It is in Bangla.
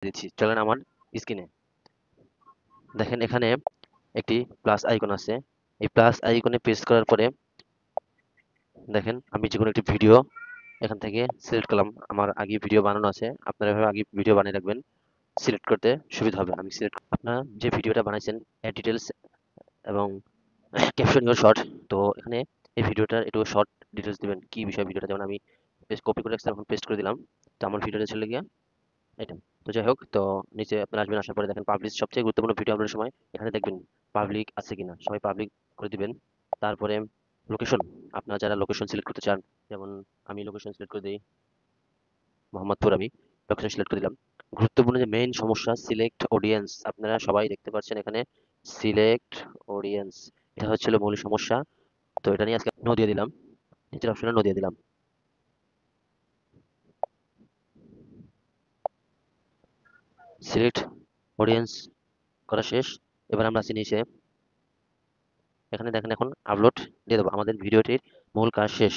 দিচ্ছি, চলেন আমার স্ক্রিনে। দেখেন এখানে একটি প্লাস আইকন আছে। এই প্লাস আইকনে প্রেস করার পরে দেখেন আমি যে কোনো একটি ভিডিও এখান থেকে সিলেক্ট করলাম। আমার আগে ভিডিও বানানো আছে, আপনারা এভাবে আগে ভিডিও বানিয়ে রাখবেন, সিলেক্ট করতে সুবিধা হবে। আমি সিলেক্ট আপনারা যে ভিডিওটা বানাইছেন এর ডিটেলস এবং ক্যাপশন ইউর শর্ট। তো এখানে এই ভিডিওটার একটু শর্ট ডিটেলস দিবেন, কি বিষয় ভিডিওটা। যেমন আমি কপি করে রাখছি, এখন পেস্ট করে দিলাম। তো আমার ভিডিওটা ছিল গিয়া এটা। তো যাই হোক, তো নিচে আপনারা আসবেন, আসার পরে দেখেন পাবলিশ, সবচেয়ে গুরুত্বপূর্ণ ভিডিও আপলোডের সময় এখানে দেখবেন পাবলিক আছে কিনা, সবাই পাবলিক করে দিবেন। তারপরে লোকেশন, আপনারা যারা লোকেশন সিলেক্ট করতে চান, যেমন আমি লোকেশন সিলেক্ট করে দিই মোহাম্মদপুর, আমি লোকেশন সিলেক্ট করে দিলাম। গুরুত্বপূর্ণ যে মেইন সমস্যা, সিলেক্ট অডিয়েন্স, আপনারা সবাই দেখতে পাচ্ছেন এখানে সিলেক্ট অডিয়েন্স, এটা হচ্ছিল মূল সমস্যা। তো এটা নিয়ে আজকে নো দিয়ে দিলাম, নিচের অপশনে নো দিয়ে দিলাম। সিলেক্ট অডিয়েন্স করা শেষ। এবার আমরা আছি নিচে, এখানে দেখেন এখন আপলোড দিয়ে দেবো, আমাদের ভিডিওটির মূল কাজ শেষ।